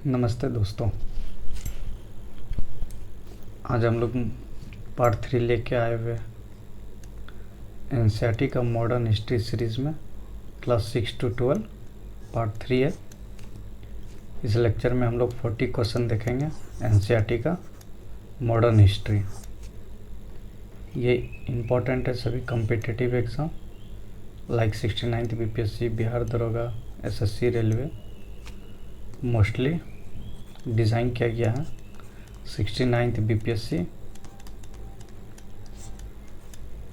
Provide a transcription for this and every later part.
नमस्ते दोस्तों। आज हम लोग पार्ट 3 लेके आए हुए एनसीईआरटी का मॉडर्न हिस्ट्री सीरीज़ में क्लास 6 to 12 पार्ट 3 है। इस लेक्चर में हम लोग 40 क्वेश्चन देखेंगे एनसीईआरटी का मॉडर्न हिस्ट्री। ये इम्पोर्टेंट है सभी competitive exam like 69th BPSC, Bihar दरोगा, एसएससी, रेलवे। मोस्टली डिज़ाइन किया गया है 69th बीपीएससी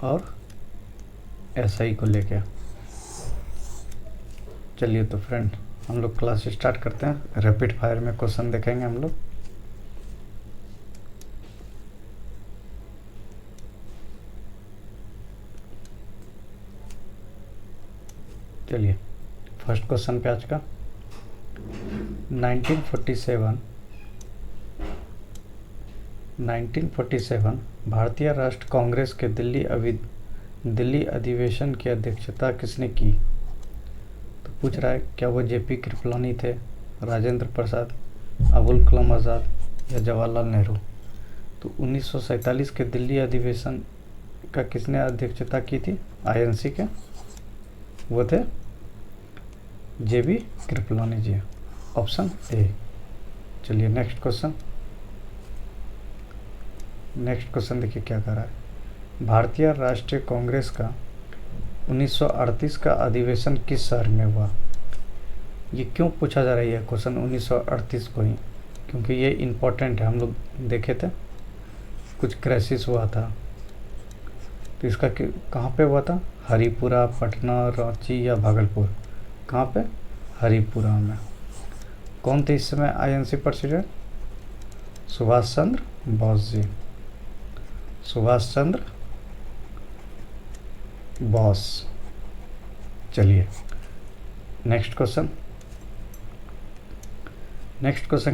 और एसआई को लेके। चलिए तो फ्रेंड, हम लोग क्लास स्टार्ट करते हैं। रैपिड फायर में क्वेश्चन देखेंगे हम लोग। चलिए फर्स्ट क्वेश्चन पे आज का 1947 भारतीय राष्ट्र कांग्रेस के दिल्ली अधिवेशन की अध्यक्षता किसने की? तो पूछ रहा है क्या वो जेपी कृपलानी थे, राजेंद्र प्रसाद, अबुल कलाम आज़ाद या जवाहरलाल नेहरू। तो 1947 के दिल्ली अधिवेशन का किसने अध्यक्षता की थी? आईएनसी के वो थे जेबी कृपलानी जी, ऑप्शन ए। चलिए नेक्स्ट क्वेश्चन देखिए क्या कर रहा है। भारतीय राष्ट्रीय कांग्रेस का 1938 का अधिवेशन किस शहर में हुआ? ये क्यों पूछा जा रही है क्वेश्चन 1938 को ही? क्योंकि ये इम्पोर्टेंट है। हम लोग देखे थे कुछ क्राइसिस हुआ था, तो इसका कहाँ पे हुआ था? हरिपुरा, पटना, रांची या भागलपुर? कहाँ पे? हरिपुरा में। कौन थे इस समय आईएनसी प्रेसिडेंट? सुभाष चंद्र बोस जी, सुभाष चंद्र बोस। चलिए नेक्स्ट क्वेश्चन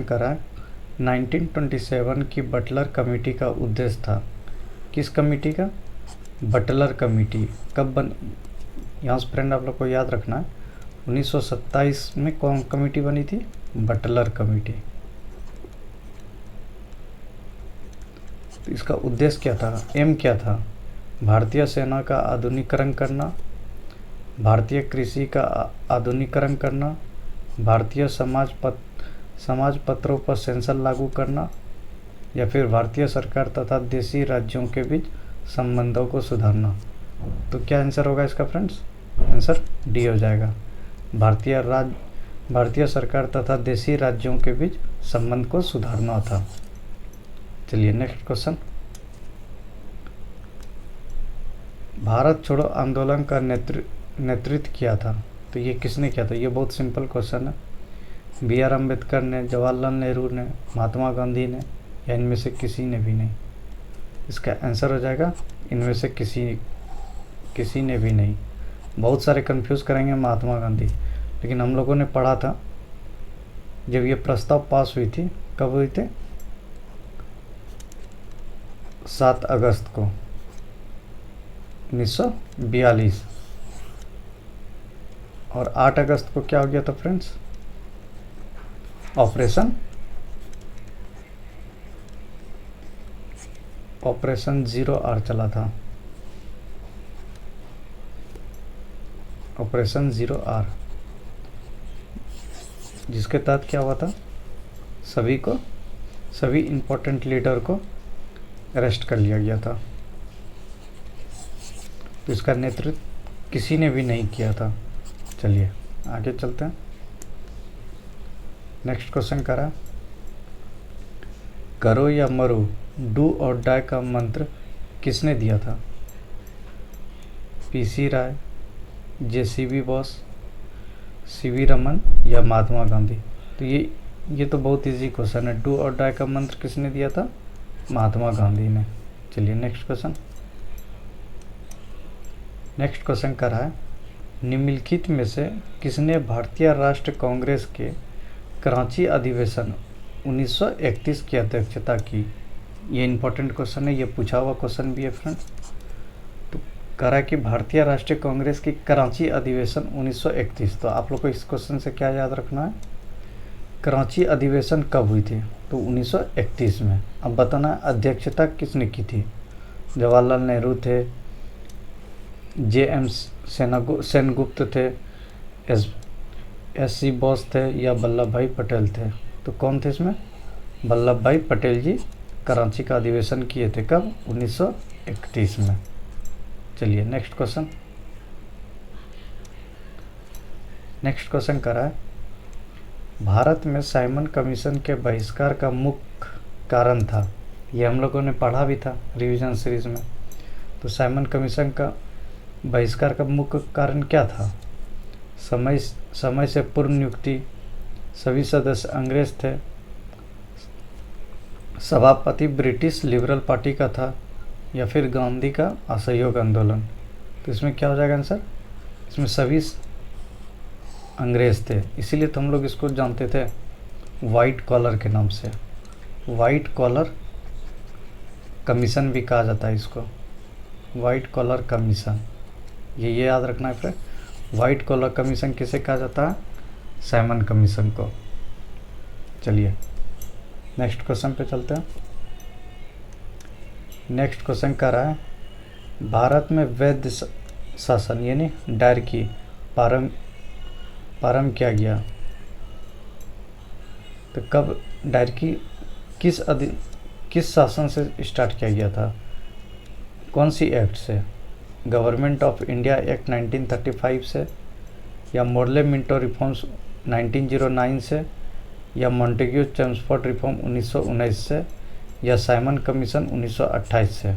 कर रहा है 1927 की बटलर कमेटी का उद्देश्य था। किस कमेटी का? बटलर कमेटी कब बन? यहाँ से फ्रेंड आप लोग को याद रखना है 1927 में कौन कमेटी बनी थी? Butler committee. तो इसका उद्देश्य क्या था, एम क्या था? भारतीय सेना का आधुनिकीकरण करना, भारतीय कृषि का आधुनिकीकरण करना, भारतीय समाज पत्रों पर सेंसर लागू करना, या फिर भारतीय सरकार तथा देशी राज्यों के बीच संबंधों को सुधारना। तो क्या आंसर होगा इसका फ्रेंड्स? आंसर डी हो जाएगा। भारतीय सरकार तथा देशी राज्यों के बीच संबंध को सुधारना था। चलिए नेक्स्ट क्वेश्चन। भारत छोड़ो आंदोलन का नेतृत्व किया था। तो ये किसने किया था? ये बहुत सिंपल क्वेश्चन है। बी.आर. अम्बेडकर ने, जवाहरलाल नेहरू ने, महात्मा गांधी ने, या इनमें से किसी ने भी नहीं? इसका आंसर हो जाएगा इनमें से किसी ने भी नहीं। बहुत सारे कंफ्यूज करेंगे महात्मा गांधी, लेकिन हम लोगों ने पढ़ा था जब ये प्रस्ताव पास हुई थी, कब हुई थी? 7 अगस्त को 1942। और 8 अगस्त को क्या हो गया था फ्रेंड्स? ऑपरेशन 0R चला था। ऑपरेशन 0R, जिसके तहत क्या हुआ था? सभी इम्पोर्टेंट लीडर को अरेस्ट कर लिया गया था। तो इसका नेतृत्व किसी ने भी नहीं किया था। चलिए आगे चलते हैं। नेक्स्ट क्वेश्चन करा, करो या मरो, डू और डाई का मंत्र किसने दिया था? पीसी राय, जेसीबी बोस, सीवी रमन या महात्मा गांधी? तो ये तो बहुत इजी क्वेश्चन है। डू और डाई का मंत्र किसने दिया था? महात्मा गांधी ने। चलिए नेक्स्ट क्वेश्चन कर रहा है, निम्नलिखित में से किसने भारतीय राष्ट्रीय कांग्रेस के कराची अधिवेशन 1931 की अध्यक्षता की? ये इंपॉर्टेंट क्वेश्चन है, ये पूछा हुआ क्वेश्चन भी है फ्रेंड्स। तो कह रहा है कि भारतीय राष्ट्रीय कांग्रेस की कराची अधिवेशन 1931। तो आप लोग को इस क्वेश्चन से क्या याद रखना है कराची अधिवेशन कब हुई थी? तो 1931 में। अब बताना अध्यक्षता किसने की थी? जवाहरलाल नेहरू थे, JM सेनगुप्त थे, SC बोस थे या वल्लभ भाई पटेल थे? तो कौन थे इसमें? वल्लभ भाई पटेल जी कराची का अधिवेशन किए थे। कब? 1931 में। चलिए नेक्स्ट क्वेश्चन। नेक्स्ट क्वेश्चन करा है, भारत में साइमन कमीशन के बहिष्कार का मुख्य कारण था। ये हम लोगों ने पढ़ा भी था रिवीजन सीरीज में। तो साइमन कमीशन का बहिष्कार का मुख्य कारण क्या था? समय से पूर्व नियुक्ति, सभी सदस्य अंग्रेज थे, सभापति ब्रिटिश लिबरल पार्टी का था, या फिर गांधी का असहयोग आंदोलन? तो इसमें क्या हो जाएगा आंसर? इसमें सभी अंग्रेज थे, इसीलिए तो हम लोग इसको जानते थे वाइट कॉलर के नाम से। वाइट कॉलर कमीशन भी कहा जाता है इसको, वाइट कॉलर कमीशन। ये याद रखना है फिर, वाइट कॉलर कमीशन किसे कहा जाता है? साइमन कमीशन को। चलिए नेक्स्ट क्वेश्चन पे चलते हैं। नेक्स्ट क्वेश्चन कर रहा है, भारत में वैध शासन यानी डायरकी प्रारंभ किया गया। तो कब डायरकी किस शासन से स्टार्ट किया गया था? कौन सी एक्ट से? गवर्नमेंट ऑफ इंडिया एक्ट 1935 से, या मॉडले मिंटो रिफॉर्म्स 1909 से, या मॉन्टेग्यू चेम्सफोर्ड रिफॉर्म 1919 से, या साइमन कमीशन 1928 से?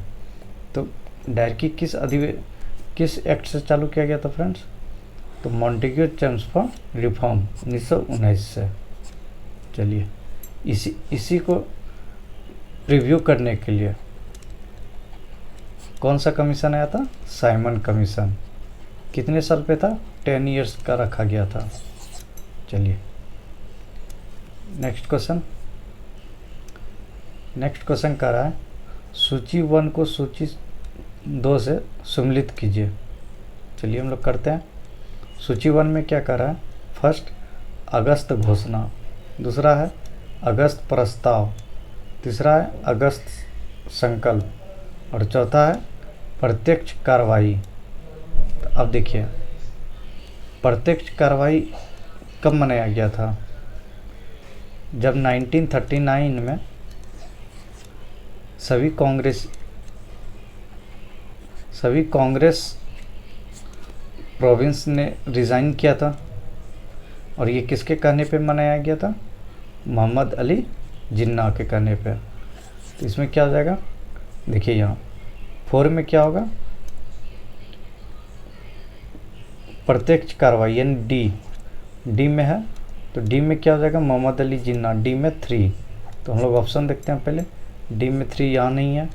तो डायरकी किस एक्ट से चालू किया गया था फ्रेंड्स? तो मॉन्टेग्यू चेम्सफोर्ड रिफॉर्म 1919 से। चलिए इसी को रिव्यू करने के लिए कौन सा कमीशन आया था? Simon commission. कितने साल पे था? 10 इयर्स का रखा गया था। चलिए नेक्स्ट क्वेश्चन कर रहा है, सूची 1 को सूची 2 से सम्मिलित कीजिए। चलिए हम लोग करते हैं। सूची 1 में क्या कर रहा है? फर्स्ट अगस्त घोषणा, दूसरा है अगस्त प्रस्ताव, तीसरा है अगस्त संकल्प, और चौथा है प्रत्यक्ष कार्रवाई। अब देखिए प्रत्यक्ष कार्रवाई कब मनाया गया था? जब 1939 में सभी कांग्रेस प्रोविंस ने रिज़ाइन किया था। और ये किसके कहने पे मनाया गया था? मोहम्मद अली जिन्ना के कहने पे। तो इसमें क्या हो जाएगा? देखिए यहाँ 4 में क्या होगा? प्रत्यक्ष कार्रवाई यानी डी में है, तो डी में क्या हो जाएगा? मोहम्मद अली जिन्ना। डी में 3, तो हम लोग ऑप्शन देखते हैं पहले। डी में 3 यहाँ नहीं है,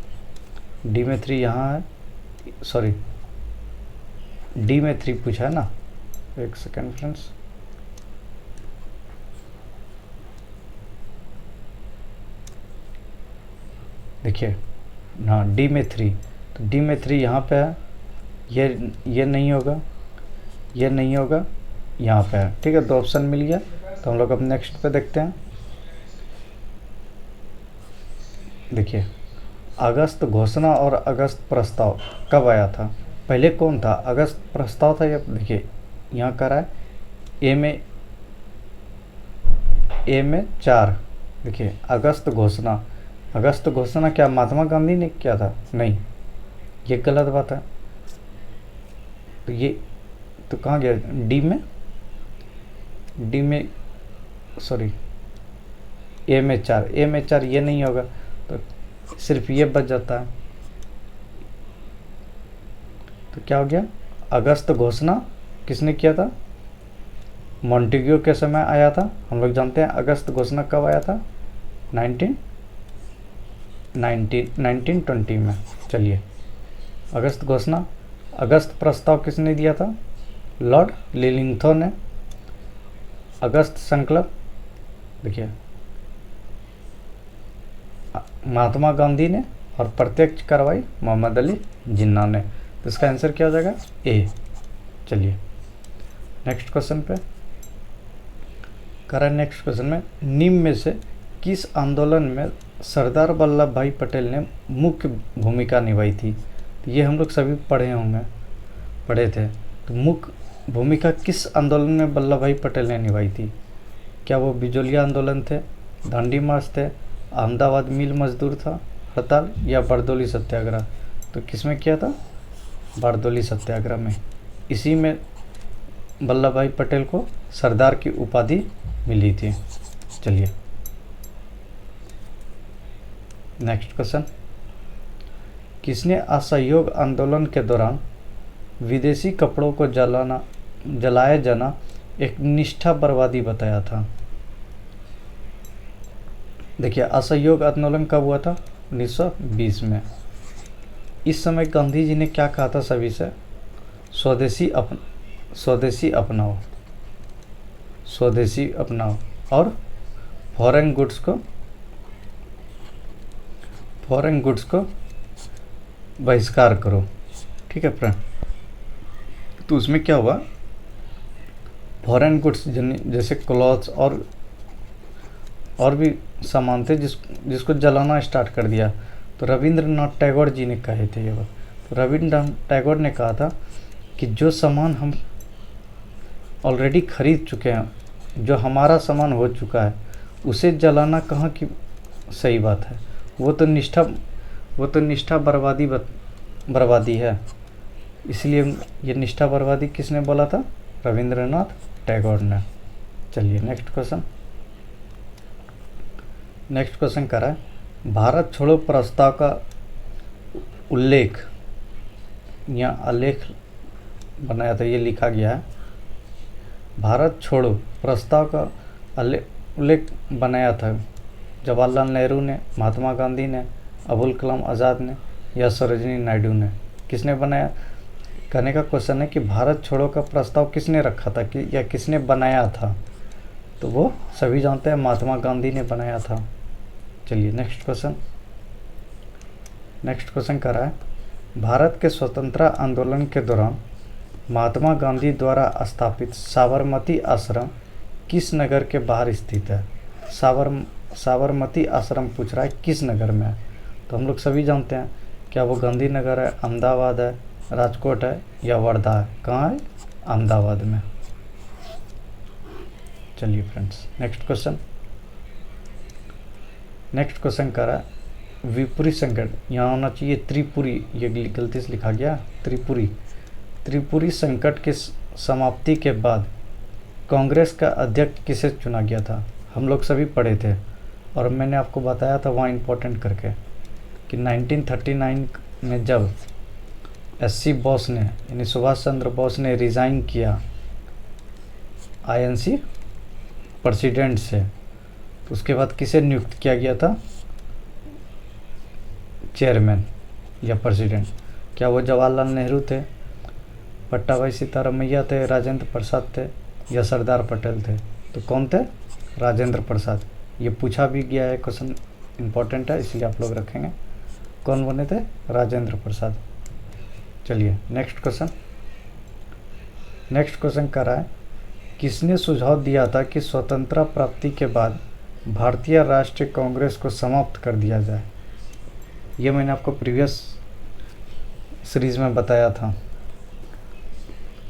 डी में 3 यहाँ है, सॉरी डी में 3 पूछा है ना। एक सेकेंड फ्रेंड्स, देखिए हाँ डी में 3, तो डी में 3 यहाँ पे है, ये नहीं होगा, ये नहीं होगा, यहाँ पे है। ठीक है, 2 ऑप्शन मिल गया। तो हम लोग अब नेक्स्ट पे देखते हैं। देखिए अगस्त घोषणा और अगस्त प्रस्ताव कब आया था? पहले कौन था? अगस्त प्रस्ताव था। या देखिए यहाँ कर रहा है ए में 4। देखिए अगस्त घोषणा क्या महात्मा गांधी ने किया था? नहीं, ये गलत बात है। तो ये तो कहाँ गया? डी में सॉरी ए में 4 ये नहीं होगा, तो सिर्फ ये बच जाता है। तो क्या हो गया? अगस्त घोषणा किसने किया था? मॉन्टेग्यू के समय आया था। हम लोग जानते हैं अगस्त घोषणा कब आया था? 1920 में। चलिए अगस्त घोषणा। अगस्त प्रस्ताव किसने दिया था? लॉर्ड लिलिंगथन ने। अगस्त संकल्प देखिए महात्मा गांधी ने, और प्रत्यक्ष कार्रवाई मोहम्मद अली जिन्ना ने। तो इसका आंसर क्या हो जाएगा? ए। चलिए नेक्स्ट क्वेश्चन पे। करा नेक्स्ट क्वेश्चन में, निम्न में से किस आंदोलन में सरदार वल्लभ भाई पटेल ने मुख्य भूमिका निभाई थी? तो ये हम लोग सभी पढ़े थे। तो मुख्य भूमिका किस आंदोलन में वल्लभ भाई पटेल ने निभाई थी? क्या वो बिजोलिया आंदोलन थे, दांडी मार्च थे, अहमदाबाद मिल मजदूर था हड़ताल, या बारदोली सत्याग्रह? तो किस में किया था? बारदोली सत्याग्रह में। इसी में वल्लभ भाई पटेल को सरदार की उपाधि मिली थी। चलिए नेक्स्ट क्वेश्चन, किसने असहयोग आंदोलन के दौरान विदेशी कपड़ों को जलाया जाना एक निष्ठा बर्बादी बताया था? देखिए, असहयोग आंदोलन कब हुआ था? 1920 में। इस समय गांधी जी ने क्या कहा था सभी से? स्वदेशी अपनाओ और फॉरेन गुड्स को बहिष्कार करो। ठीक है फ्रेंड, तो उसमें क्या हुआ, फॉरेन गुड्स जैसे क्लॉथ्स और भी सामान थे जिसको जलाना स्टार्ट कर दिया। तो रविंद्रनाथ टैगोर जी ने कहे थे ये बात। तो रविंद्रनाथ टैगोर ने कहा था कि जो सामान हम ऑलरेडी खरीद चुके हैं, जो हमारा सामान हो चुका है, उसे जलाना कहाँ की सही बात है? वो तो निष्ठा बर्बादी है। इसलिए ये निष्ठा बर्बादी किसने बोला था? रविंद्रनाथ टैगोर ने। चलिए नेक्स्ट क्वेश्चन करा है, भारत छोड़ो प्रस्ताव का उल्लेख या आलेख बनाया था, ये लिखा गया है। भारत छोड़ो प्रस्ताव का उल्लेख बनाया था जवाहरलाल नेहरू ने, महात्मा गांधी ने, अबुल कलाम आज़ाद ने या सरोजिनी नायडू ने? किसने बनाया? कहने का क्वेश्चन है कि भारत छोड़ो का प्रस्ताव किसने रखा था या किसने बनाया था? तो वो सभी जानते हैं, महात्मा गांधी ने बनाया था। चलिए नेक्स्ट क्वेश्चन कर रहा है, भारत के स्वतंत्रता आंदोलन के दौरान महात्मा गांधी द्वारा स्थापित साबरमती आश्रम किस नगर के बाहर स्थित है? साबरमती आश्रम पूछ रहा है किस नगर में है? तो हम लोग सभी जानते हैं, क्या वो गांधी नगर है, अहमदाबाद है, राजकोट है या वर्धा है? कहाँ है? अहमदाबाद में। चलिए फ्रेंड्स नेक्स्ट क्वेश्चन कर रहा है, विपुरी संकट, यहाँ होना चाहिए त्रिपुरी, ये गलती से लिखा गया त्रिपुरी संकट की समाप्ति के बाद कांग्रेस का अध्यक्ष किसे चुना गया था? हम लोग सभी पढ़े थे और मैंने आपको बताया था वहाँ इम्पोर्टेंट करके कि 1939 में जब SC बोस ने, यानी सुभाष चंद्र बोस ने रिज़ाइन किया INC प्रेसिडेंट से, तो उसके बाद किसे नियुक्त किया गया था चेयरमैन या प्रेसिडेंट? क्या वो जवाहरलाल नेहरू थे, पट्टाभाई सीतारामैया थे, राजेंद्र प्रसाद थे या सरदार पटेल थे? तो कौन थे? राजेंद्र प्रसाद। ये पूछा भी गया है, क्वेश्चन इंपॉर्टेंट है इसलिए आप लोग रखेंगे। कौन बने थे? राजेंद्र प्रसाद। चलिए नेक्स्ट क्वेश्चन कर रहा है, किसने सुझाव दिया था कि स्वतंत्रता प्राप्ति के बाद भारतीय राष्ट्रीय कांग्रेस को समाप्त कर दिया जाए? ये मैंने आपको प्रीवियस सीरीज़ में बताया था।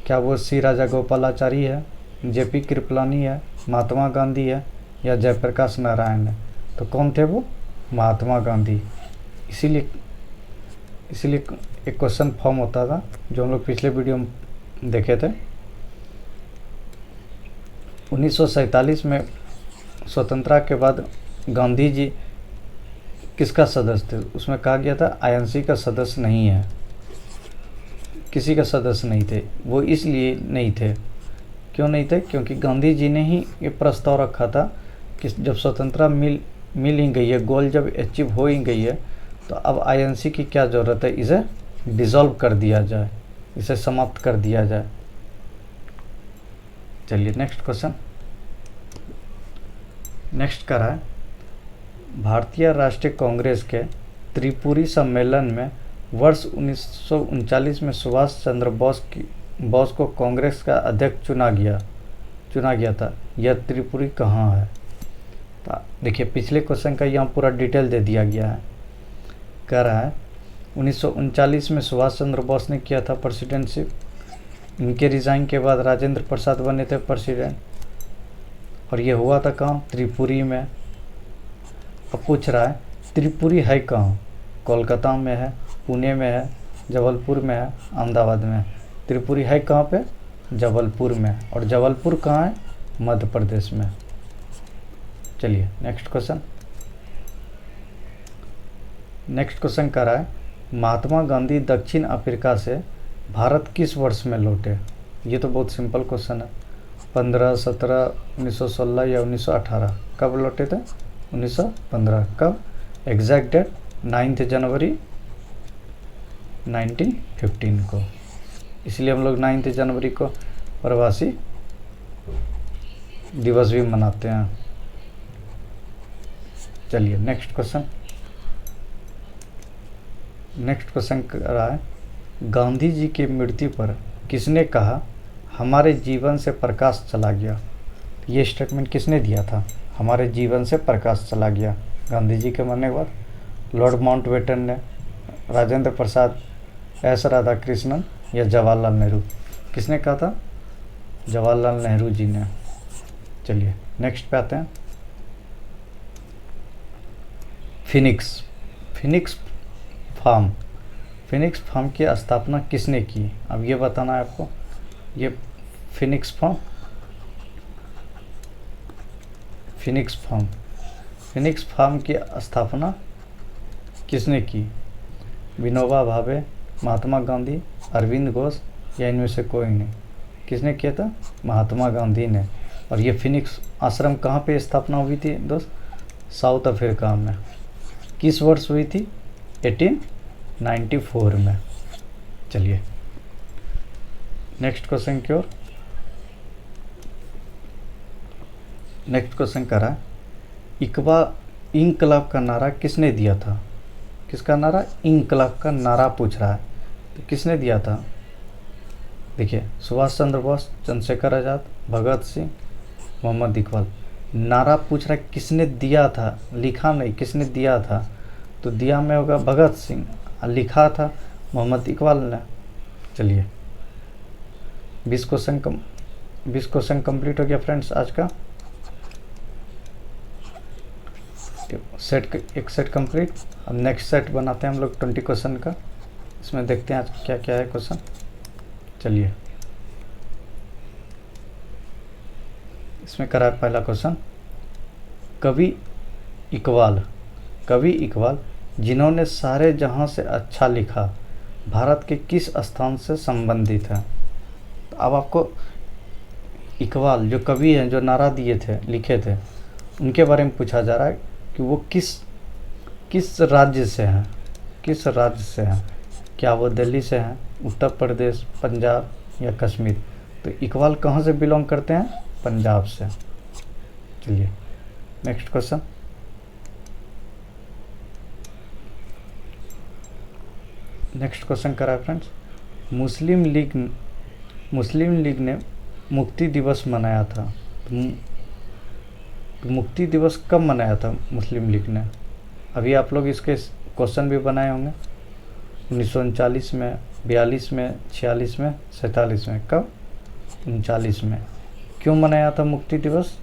क्या वो सी राजागोपालाचारी है, JP कृपलानी है, महात्मा गांधी है या जयप्रकाश नारायण है? तो कौन थे वो? महात्मा गांधी। इसीलिए एक क्वेश्चन फॉर्म होता था जो हम लोग पिछले वीडियो में देखे थे। 1947 में स्वतंत्रता के बाद गांधी जी किसका सदस्य थे? उसमें कहा गया था INC का सदस्य नहीं है, किसी का सदस्य नहीं थे। वो इसलिए नहीं थे, क्यों नहीं थे? क्योंकि गांधी जी ने ही ये प्रस्ताव रखा था कि जब स्वतंत्रता मिल ही गई है, गोल जब अचीव हो ही गई है, तो अब INC की क्या ज़रूरत है? इसे डिसॉल्व कर दिया जाए, इसे समाप्त कर दिया जाए। चलिए नेक्स्ट करा है, भारतीय राष्ट्रीय कांग्रेस के त्रिपुरी सम्मेलन में वर्ष 1939 में सुभाष चंद्र बोस को कांग्रेस का अध्यक्ष चुना गया था। यह त्रिपुरी कहाँ है? तो देखिए पिछले क्वेश्चन का यहाँ पूरा डिटेल दे दिया गया है। कह रहा है 1939 में सुभाष चंद्र बोस ने किया था प्रेसिडेंटशिप। इनके रिज़ाइन के बाद राजेंद्र प्रसाद बने थे प्रेसिडेंट, और ये हुआ था कहाँ? त्रिपुरी में। अब पूछ रहा है त्रिपुरी है कहाँ? कोलकाता में है, पुणे में है, जबलपुर में है, अहमदाबाद में है। त्रिपुरी है कहाँ पे? जबलपुर में। और जबलपुर कहाँ है? मध्य प्रदेश में। चलिए नेक्स्ट क्वेश्चन। नेक्स्ट क्वेश्चन कर रहा है महात्मा गांधी दक्षिण अफ्रीका से भारत किस वर्ष में लौटे? ये तो बहुत सिंपल क्वेश्चन है। 15, 17, 1916 या 1918? कब लौटे थे? 1915। कब? एग्जैक्ट डेट 9 जनवरी 1915 को। इसलिए हम लोग 9 जनवरी को प्रवासी दिवस भी मनाते हैं। चलिए नेक्स्ट क्वेश्चन। नेक्स्ट क्वेश्चन कर रहा है गांधी जी की मृत्यु पर किसने कहा हमारे जीवन से प्रकाश चला गया? ये स्टेटमेंट किसने दिया था? हमारे जीवन से प्रकाश चला गया। गांधी जी के मरने के बाद लॉर्ड माउंटबेटन ने, राजेंद्र प्रसाद, एस राधाकृष्णन या जवाहरलाल नेहरू? किसने कहा था? जवाहरलाल नेहरू जी ने। चलिए नेक्स्ट पे आते हैं। फिनिक्स फार्म की स्थापना किसने की? अब ये बताना है आपको। ये फिनिक्स फार्म की स्थापना किसने की? विनोबा भावे, महात्मा गांधी, अरविंद घोष या इनमें से कोई नहीं? किसने किया था? महात्मा गांधी ने। और ये फिनिक्स आश्रम कहाँ पे स्थापना हुई थी दोस्त? साउथ अफ्रीका में। किस वर्ष हुई थी? 1894 में। चलिए नेक्स्ट क्वेश्चन की ओर। नेक्स्ट क्वेश्चन करा इंकलाब का नारा किसने दिया था? किसका नारा? इंकलाब का नारा पूछ रहा है, तो किसने दिया था? देखिए सुभाष चंद्र बोस, चंद्रशेखर आज़ाद, भगत सिंह, मोहम्मद इकबाल। नारा पूछ रहा है किसने दिया था, लिखा नहीं, किसने दिया था? तो दिया में होगा भगत सिंह, लिखा था मोहम्मद इकबाल ने। चलिए 20 क्वेश्चन कंप्लीट हो गया फ्रेंड्स आज का। एक सेट कंप्लीट। अब नेक्स्ट सेट बनाते हैं हम लोग 20 क्वेश्चन का। इसमें देखते हैं आज क्या क्या है क्वेश्चन। चलिए इसमें करा है पहला क्वेश्चन, कवि इकबाल जिन्होंने सारे जहां से अच्छा लिखा भारत के किस स्थान से संबंधित है? तो अब आपको इकबाल जो कवि हैं, जो नारा दिए थे, लिखे थे, उनके बारे में पूछा जा रहा है कि वो किस राज्य से हैं? किस राज्य से हैं? क्या वो दिल्ली से हैं, उत्तर प्रदेश, पंजाब या कश्मीर? तो इकबाल कहाँ से बिलोंग करते हैं? पंजाब से। चलिए नेक्स्ट क्वेश्चन। नेक्स्ट क्वेश्चन करा है फ्रेंड्स, मुस्लिम लीग ने मुक्ति दिवस मनाया था। तो मुक्ति दिवस कब मनाया था मुस्लिम लीग ने? अभी आप लोग इसके क्वेश्चन भी बनाए होंगे। 1939 में, 42 में, 46 में, 47 में। कब? 39 में। क्यों मनाया था मुक्ति दिवस?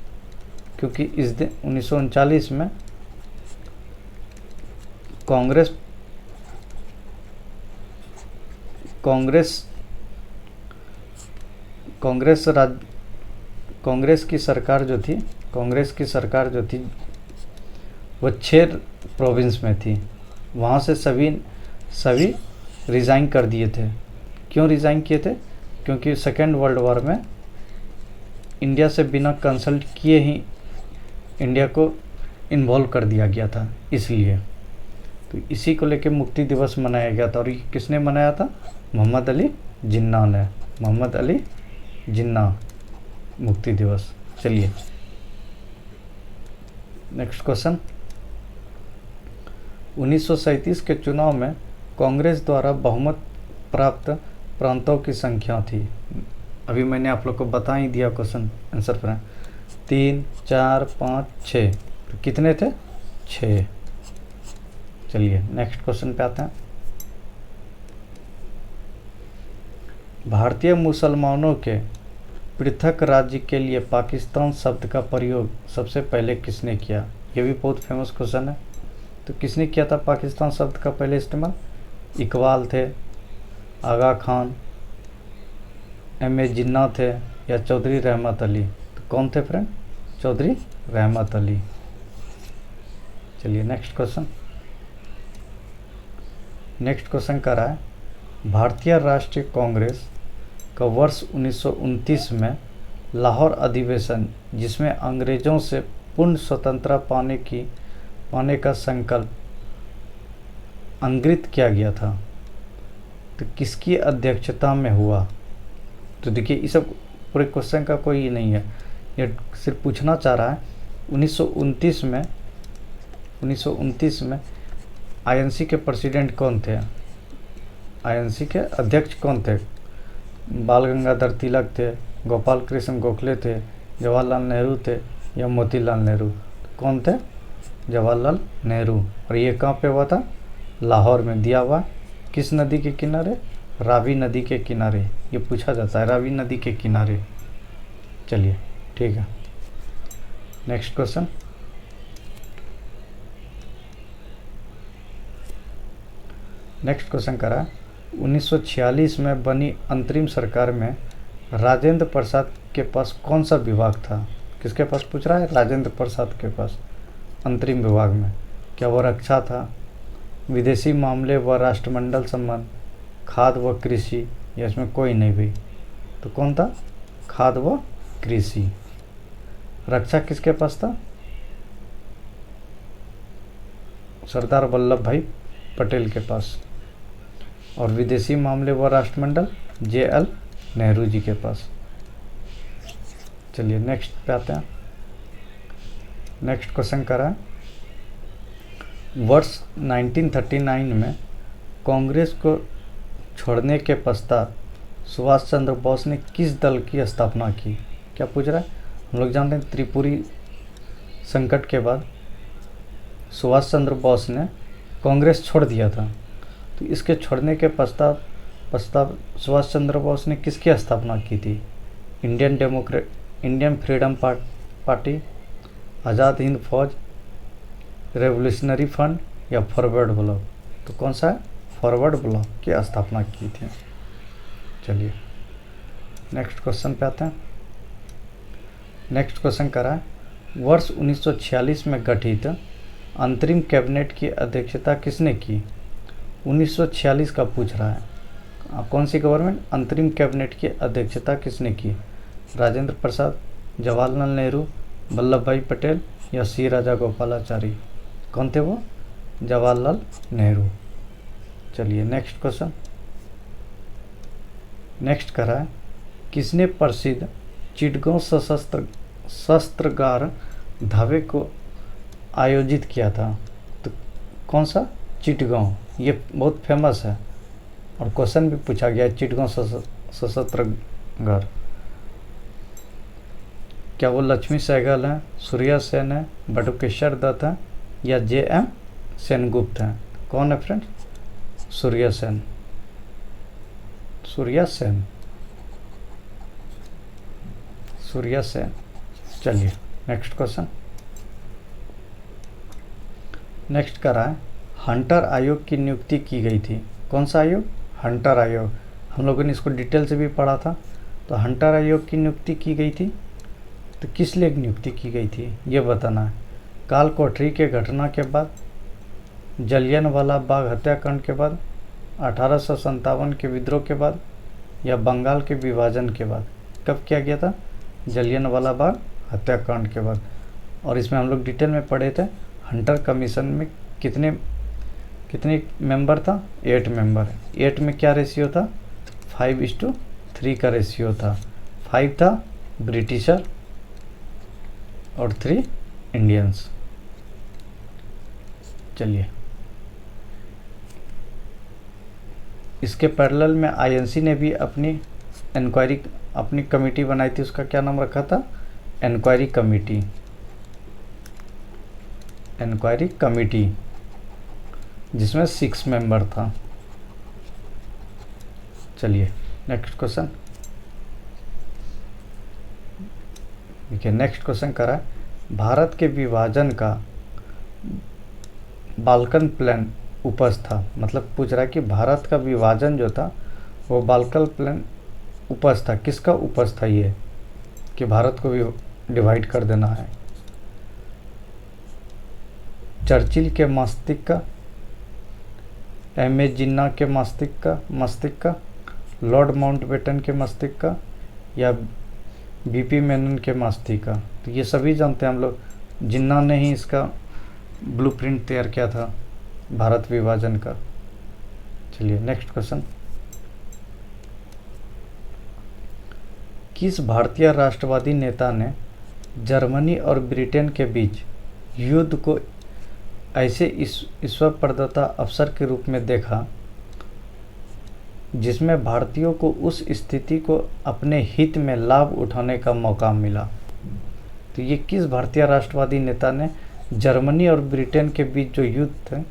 क्योंकि इस दिन 1939 में कांग्रेस की सरकार जो थी वो 6 प्रोविंस में थी। वहाँ से सभी रिज़ाइन कर दिए थे। क्यों रिज़ाइन किए थे? क्योंकि सेकेंड वर्ल्ड वॉर में इंडिया से बिना कंसल्ट किए ही इंडिया को इन्वॉल्व कर दिया गया था, इसलिए। तो इसी को लेकर मुक्ति दिवस मनाया गया था। और ये किसने मनाया था? मोहम्मद अली जिन्ना ने। मोहम्मद अली जिन्ना मुक्ति दिवस। चलिए नेक्स्ट क्वेश्चन। 1937 के चुनाव में कांग्रेस द्वारा बहुमत प्राप्त प्रांतों की संख्या थी। अभी मैंने आप लोग को बता ही दिया क्वेश्चन आंसर पर। 3, 4, 5, 6, तो कितने थे? 6। चलिए नेक्स्ट क्वेश्चन पे आते हैं। भारतीय मुसलमानों के पृथक राज्य के लिए पाकिस्तान शब्द का प्रयोग सबसे पहले किसने किया? ये भी बहुत फेमस क्वेश्चन है। तो किसने किया था पाकिस्तान शब्द का पहले इस्तेमाल? इकबाल थे, आगा खान, M.A. जिन्ना थे, या चौधरी रहमत अली? तो कौन थे फ्रेंड? चौधरी रहमत अली। चलिए नेक्स्ट क्वेश्चन। नेक्स्ट क्वेश्चन कर रहा है, भारतीय राष्ट्रीय कांग्रेस का वर्ष 1929 में लाहौर अधिवेशन, जिसमें अंग्रेज़ों से पूर्ण स्वतंत्रता पाने का संकल्प अंगित किया गया था, तो किसकी अध्यक्षता में हुआ? तो देखिए इस सब पूरे क्वेश्चन का कोई नहीं है, ये सिर्फ पूछना चाह रहा है 1929 में INC के प्रेसिडेंट कौन थे? INC के अध्यक्ष कौन थे? बाल गंगाधर तिलक थे, गोपाल कृष्ण गोखले थे, जवाहरलाल नेहरू थे, या मोतीलाल नेहरू? कौन थे? जवाहरलाल नेहरू। और ये कहाँ पे हुआ था? लाहौर में। दिया हुआ किस नदी के किनारे? रावी नदी के किनारे। ये पूछा जाता है, रावी नदी के किनारे। चलिए ठीक है, नेक्स्ट क्वेश्चन। नेक्स्ट क्वेश्चन करा, 1946 में बनी अंतरिम सरकार में राजेंद्र प्रसाद के पास कौन सा विभाग था? किसके पास पूछ रहा है? राजेंद्र प्रसाद के पास अंतरिम विभाग में। क्या वो रक्षा था, विदेशी मामले व राष्ट्रमंडल संबंध, खाद्य व कृषि, या इसमें कोई नहीं भी? तो कौन था? खाद्य व कृषि। रक्षा किसके पास था? सरदार वल्लभ भाई पटेल के पास। और विदेशी मामले व राष्ट्रमंडल JL नेहरू जी के पास। चलिए नेक्स्ट पे आते हैं। नेक्स्ट क्वेश्चन करा, वर्ष 1939 में कांग्रेस को छोड़ने के पश्चात सुभाष चंद्र बोस ने किस दल की स्थापना की? क्या पूछ रहा है? हम लोग जानते हैं त्रिपुरी संकट के बाद सुभाष चंद्र बोस ने कांग्रेस छोड़ दिया था, तो इसके छोड़ने के पश्चात सुभाष चंद्र बोस ने किसकी स्थापना की थी? Indian freedom party, Azad Hind फौज, रेवोल्यूशनरी फ्रंट, या फॉरवर्ड ब्लॉक? तो कौन सा है? फॉरवर्ड ब्लॉक की स्थापना की थी। चलिए नेक्स्ट क्वेश्चन पे आते हैं। नेक्स्ट क्वेश्चन करा है, वर्ष 1946 में गठित अंतरिम कैबिनेट की अध्यक्षता किसने की? 1946 का पूछ रहा है। कौन सी गवर्नमेंट? अंतरिम कैबिनेट की अध्यक्षता किसने की? राजेंद्र प्रसाद, जवाहरलाल नेहरू, वल्लभ भाई पटेल, या सी राजा गोपालाचारी? कौन थे वो? जवाहरलाल नेहरू। चलिए नेक्स्ट क्वेश्चन। नेक्स्ट करा है, किसने प्रसिद्ध चिटगांव शस्त्रागार धावे को आयोजित किया था? तो कौन सा? चिटगांव। ये बहुत फेमस है और क्वेश्चन भी पूछा गया है, चिटगांव शस्त्रागार। क्या वो लक्ष्मी सहगल हैं, सूर्या सेन है, बटुकेश्वर दत्त हैं, या JM सेनगुप्त हैं? कौन है फ्रेंड? सूर्या सेन। चलिए नेक्स्ट क्वेश्चन। नेक्स्ट करा है, हंटर आयोग की नियुक्ति की गई थी। कौन सा आयोग? हंटर आयोग। हम लोगों ने इसको डिटेल से भी पढ़ा था। तो हंटर आयोग की नियुक्ति की गई थी, तो किस लिए नियुक्ति की गई थी ये बताना है। काल कोठरी के घटना के बाद, जलियांवाला बाग हत्याकांड के बाद, 1857 के विद्रोह के बाद, या बंगाल के विभाजन के बाद? कब किया गया था? जलियांवाला बाग हत्याकांड के बाद। और इसमें हम लोग डिटेल में पढ़े थे, हंटर कमीशन में कितने मेंबर था? 8 मेंबर। 8 में क्या रेशियो था? 5:3 का रेशियो था। 5 था ब्रिटिशर और 3 इंडियंस। चलिए, इसके पैरेलल में INC ने भी अपनी इंक्वायरी, अपनी कमेटी बनाई थी, उसका क्या नाम रखा था? इंक्वायरी कमेटी जिसमें 6 मेंबर था। चलिए नेक्स्ट क्वेश्चन देखिए। नेक्स्ट क्वेश्चन करा भारत के विभाजन का बाल्कन प्लान उपज था। मतलब पूछ रहा है कि भारत का विभाजन जो था वो बाल्कन प्लान उपज था। किसका उपज था ये कि भारत को भी डिवाइड कर देना है? चर्चिल के मस्तिष्क का, एम.ए. जिन्ना के मस्तिष्क का, लॉर्ड माउंटबेटन के मस्तिष्क का, या बीपी मेनन के मस्तिष्क का? तो ये सभी जानते हैं हम लोग, जिन्ना ने ही इसका ब्लूप्रिंट तैयार किया था भारत विभाजन का। चलिए नेक्स्ट क्वेश्चन। किस भारतीय राष्ट्रवादी नेता ने जर्मनी और ब्रिटेन के बीच युद्ध को ऐसे ईश्वरप्रदत्त अवसर के रूप में देखा जिसमें भारतीयों को उस स्थिति को अपने हित में लाभ उठाने का मौका मिला? तो ये किस भारतीय राष्ट्रवादी नेता ने जर्मनी और ब्रिटेन के बीच जो युद्ध थे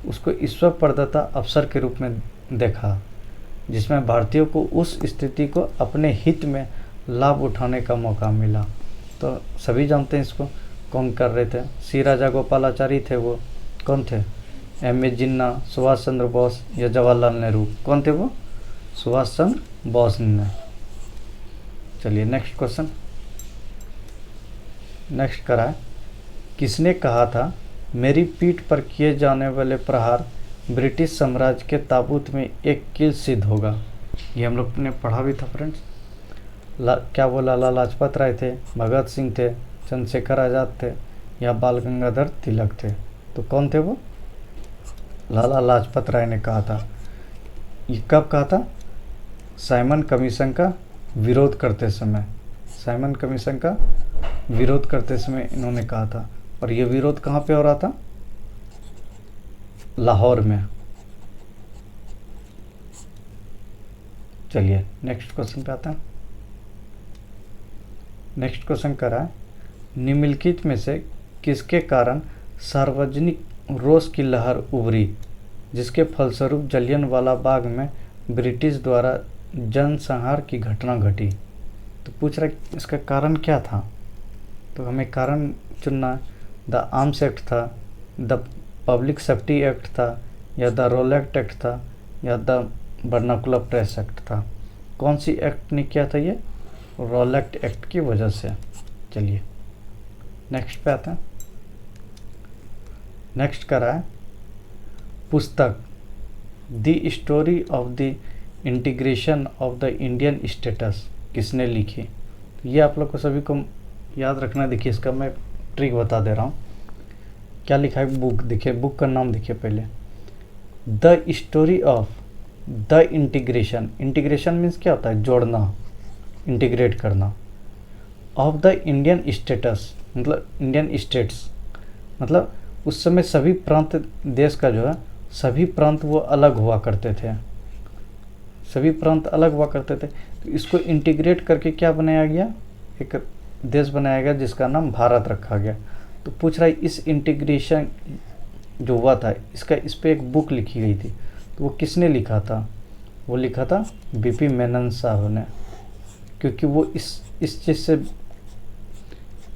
उसको ईश्वरप्रदत्त अवसर के रूप में देखा जिसमें भारतीयों को उस स्थिति को अपने हित में लाभ उठाने का मौका मिला? तो सभी जानते हैं इसको। कौन कर रहे थे? सी राजागोपालाचारी थे। वो कौन थे? एम.ए. जिन्ना, सुभाष चंद्र बोस या जवाहरलाल नेहरू? कौन थे वो? सुभाष चंद्र बोस ने। चलिए नेक्स्ट क्वेश्चन। नेक्स्ट करा है किसने कहा था मेरी पीठ पर किए जाने वाले प्रहार ब्रिटिश साम्राज्य के ताबूत में एक कील सिद्ध होगा? ये हम लोग ने पढ़ा भी था फ्रेंड्स। क्या वो लाला लाजपत राय थे, भगत सिंह थे, चंद्रशेखर आज़ाद थे या बाल गंगाधर तिलक थे? तो कौन थे वो? लाला लाजपत राय ने कहा था। ये कब कहा था? साइमन कमीशन का विरोध करते समय। साइमन कमीशन का विरोध करते समय इन्होंने कहा था। और ये विरोध कहाँ पे हो रहा था? लाहौर में। चलिए नेक्स्ट क्वेश्चन पे आते हैं। नेक्स्ट क्वेश्चन करा है निम्नलिखित में से किसके कारण सार्वजनिक रोष की लहर उभरी जिसके फलस्वरूप जलियांवाला बाग में ब्रिटिश द्वारा जनसंहार की घटना घटी? तो पूछ रहा है इसका कारण क्या था? तो हमें कारण चुनना है। द आर्म्स एक्ट था, द पब्लिक सेफ्टी एक्ट था, या द रोलेक्ट एक्ट था, या द बर्नाकुलर प्रेस एक्ट था? कौन सी एक्ट ने किया था ये? रोलेक्ट एक्ट की वजह से। चलिए नेक्स्ट पे आते हैं। नेक्स्ट करा है पुस्तक the story of the integration of the Indian states किसने लिखी? ये आप लोग को सभी को याद रखना। देखिए इसका मैं ट्रिक बता दे रहा हूँ। क्या लिखा है बुक? देखिए बुक का नाम देखिए पहले, the story of the integration. Integration means क्या होता है? जोड़ना, इंटीग्रेट करना। ऑफ द इंडियन स्टेटस मतलब इंडियन स्टेट्स, मतलब उस समय सभी प्रांत देश का जो है सभी प्रांत वो अलग हुआ करते थे। सभी प्रांत अलग हुआ करते थे तो इसको इंटीग्रेट करके क्या बनाया गया? एक देश बनाया गया जिसका नाम भारत रखा गया। तो पूछ रहा है इस इंटीग्रेशन जो हुआ था इसका इस पर एक बुक लिखी गई थी। तो वो किसने लिखा था? वो लिखा था बीपी मेनन साहब ने। क्योंकि वो इस चीज़ से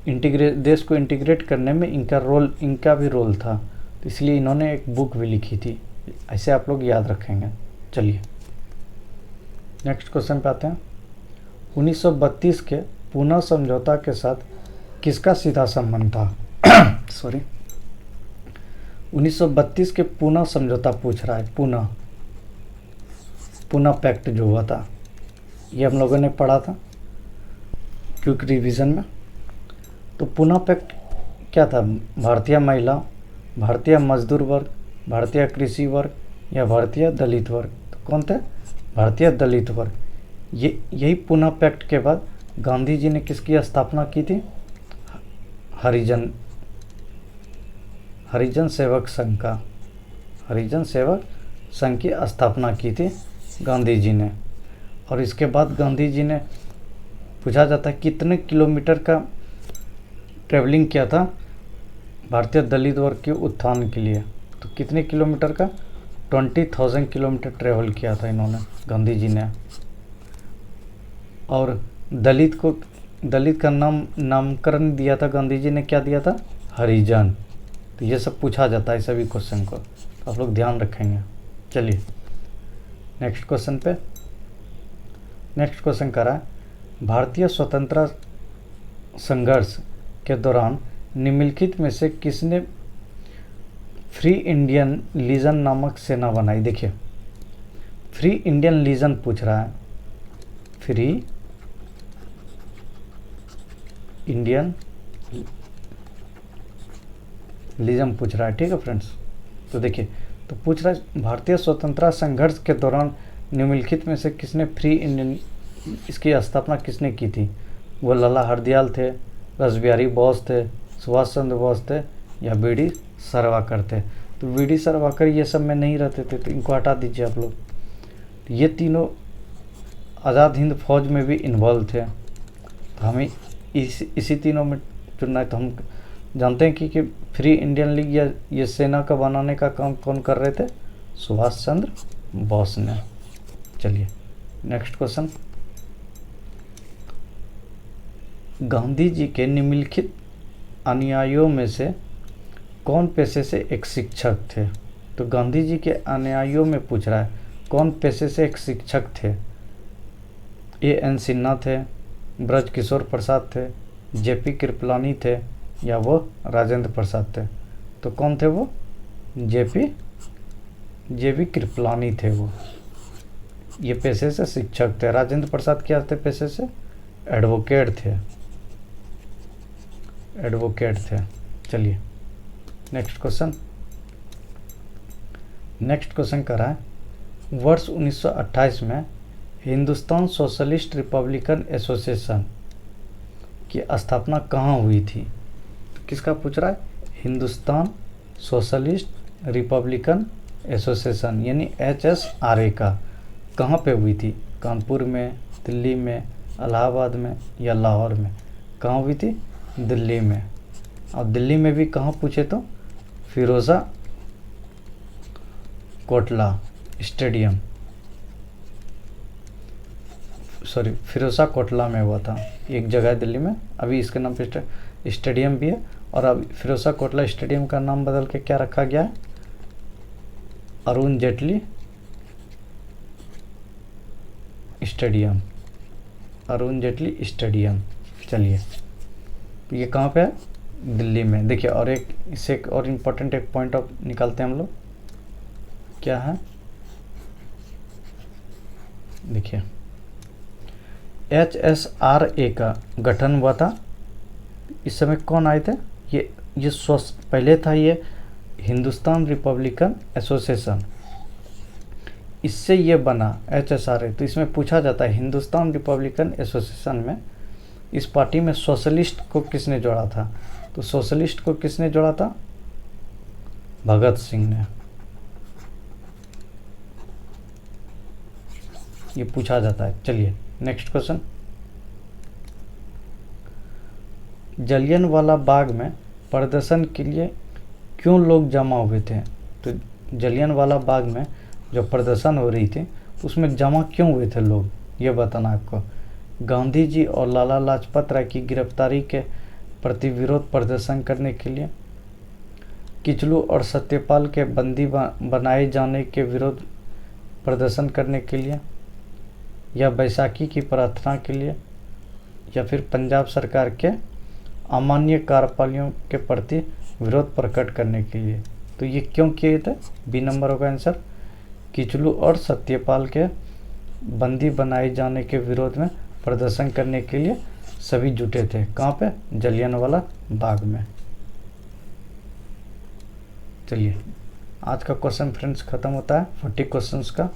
देश को इंटीग्रेट करने में इनका भी रोल था। तो इसलिए इन्होंने एक बुक भी लिखी थी। ऐसे आप लोग याद रखेंगे। चलिए नेक्स्ट क्वेश्चन पे आते हैं। 1932 के पूना समझौता के साथ किसका सीधा संबंध था? सॉरी 1932 के पूना समझौता पूछ रहा है। पूना पैक्ट जो हुआ था ये हम लोगों ने पढ़ा था क्विक रिवीजन में। तो पूना पैक्ट क्या था? भारतीय महिला, भारतीय मजदूर वर्ग, भारतीय कृषि वर्ग या भारतीय दलित वर्ग? तो कौन थे? भारतीय दलित वर्ग। यही पूना पैक्ट के बाद गांधी जी ने किसकी स्थापना की थी? हरिजन सेवक संघ का, हरिजन सेवक संघ की स्थापना की थी गांधी जी ने। और इसके बाद गांधी जी ने, पूछा जाता है कितने किलोमीटर का ट्रेवलिंग किया था भारतीय दलित वर्ग के उत्थान के लिए। तो कितने किलोमीटर का? 20,000 किलोमीटर ट्रेवल किया था इन्होंने, गांधी जी ने। और दलित का नामकरण दिया था गांधी जी ने, क्या दिया था? हरिजन। तो ये सब पूछा जाता है सभी क्वेश्चन को, तो आप लोग ध्यान रखेंगे। चलिए नेक्स्ट क्वेश्चन पे। नेक्स्ट क्वेश्चन कह रहा है भारतीय स्वतंत्रता संघर्ष के दौरान निम्नलिखित में से किसने फ्री इंडियन लीजन नामक सेना बनाई? देखिए फ्री इंडियन लीजन पूछ रहा है, फ्री इंडियन लीजन पूछ रहा है, ठीक है फ्रेंड्स। तो देखिए, तो पूछ रहा है भारतीय स्वतंत्रता संघर्ष के दौरान निम्नलिखित में से किसने फ्री इंडियन, इसकी स्थापना किसने की थी? वो लाला हरदयाल थे, रासबिहारी बोस थे, सुभाष चंद्र बोस थे, या वी.डी. सावरकर थे? तो वी.डी. सावरकर ये सब में नहीं रहते थे, तो इनको हटा दीजिए आप लोग। तो ये तीनों आज़ाद हिंद फौज में भी इन्वॉल्व थे, तो हमें इसी तीनों में चुनना है। तो हम जानते हैं कि फ्री इंडियन लीग या ये सेना का बनाने का काम कौन कर रहे थे? सुभाष चंद्र बोस ने। चलिए नेक्स्ट क्वेश्चन। गांधी जी के निम्नलिखित अनुयायियों में से कौन पेशे से एक शिक्षक थे? तो गांधी जी के अनुयायियों में पूछ रहा है कौन पेशे से एक शिक्षक थे? A.N. सिन्हा थे, ब्रज किशोर प्रसाद थे, J.P. कृपलानी थे, या वो राजेंद्र प्रसाद थे? तो कौन थे वो? J.P. कृपलानी थे वो, ये पेशे से शिक्षक थे। राजेंद्र प्रसाद क्या थे पेशे से? एडवोकेट थे, एडवोकेट थे। चलिए नेक्स्ट क्वेश्चन। नेक्स्ट क्वेश्चन कर रहा है वर्ष 1928 में हिंदुस्तान सोशलिस्ट रिपब्लिकन एसोसिएशन की स्थापना कहाँ हुई थी? तो किसका पूछ रहा है? हिंदुस्तान सोशलिस्ट रिपब्लिकन एसोसिएशन यानी HSRA का कहाँ पे हुई थी? कानपुर में, दिल्ली में, इलाहाबाद में, या लाहौर में? कहाँ हुई थी? दिल्ली में। और दिल्ली में भी कहाँ पूछे तो? फिरोज़ा कोटला स्टेडियम, सॉरी फिरोज़ा कोटला में हुआ था। एक जगह है दिल्ली में, अभी इसके नाम पे स्टेडियम भी है। और अब फिरोज़ा कोटला स्टेडियम का नाम बदल के क्या रखा गया है? Arun Jaitley stadium, Arun Jaitley stadium. चलिए ये कहाँ पे है? दिल्ली में। देखिए और एक इससे एक और इम्पोर्टेंट एक पॉइंट ऑफ निकालते हैं हम लोग, क्या है? देखिए HSRA का गठन हुआ था, इस समय कौन आए थे? ये पहले था ये हिंदुस्तान रिपब्लिकन एसोसिएशन, इससे ये बना HSRA। तो इसमें पूछा जाता है हिंदुस्तान रिपब्लिकन एसोसिएशन में इस पार्टी में सोशलिस्ट को किसने जोड़ा था? तो सोशलिस्ट को किसने जोड़ा था? भगत सिंह ने। ये पूछा जाता है। चलिए नेक्स्ट क्वेश्चन। जलियांवाला बाग में प्रदर्शन के लिए क्यों लोग जमा हुए थे? तो जलियांवाला बाग में जो प्रदर्शन हो रही थी उसमें जमा क्यों हुए थे लोग, ये बताना आपको। गांधी जी और लाला लाजपत राय की गिरफ्तारी के प्रति विरोध प्रदर्शन करने के लिए, किचलू और सत्यपाल के बंदी बनाए जाने के विरोध प्रदर्शन करने के लिए, या बैसाखी की प्रार्थना के लिए, या फिर पंजाब सरकार के अमान्य कार्यप्रणालियों के प्रति विरोध प्रकट करने के लिए? तो ये क्यों किए थे? बी नंबर होगा आंसर। किचलू और सत्यपाल के बंदी बनाए जाने के विरोध में प्रदर्शन करने के लिए सभी जुटे थे। कहाँ पे? जलियांवाला बाग में। चलिए आज का क्वेश्चन फ्रेंड्स ख़त्म होता है। 40 क्वेश्चंस का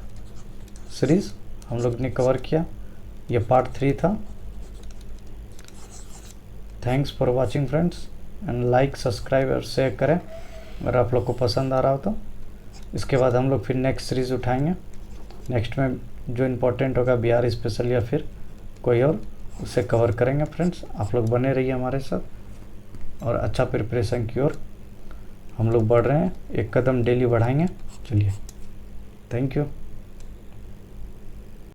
सीरीज़ हम लोग ने कवर किया, ये पार्ट 3 था। Thanks for watching friends, and like subscribe और शेयर करें अगर आप लोग को पसंद आ रहा हो तो। इसके बाद हम लोग फिर नेक्स्ट सीरीज़ उठाएंगे। नेक्स्ट में जो इम्पोर्टेंट होगा बिहार स्पेशल या फिर कोई और, उसे कवर करेंगे फ्रेंड्स। आप लोग बने रहिए हमारे साथ। और अच्छा प्रिपरेशन की ओर हम लोग बढ़ रहे हैं, एक कदम डेली बढ़ाएंगे। चलिए, थैंक यू।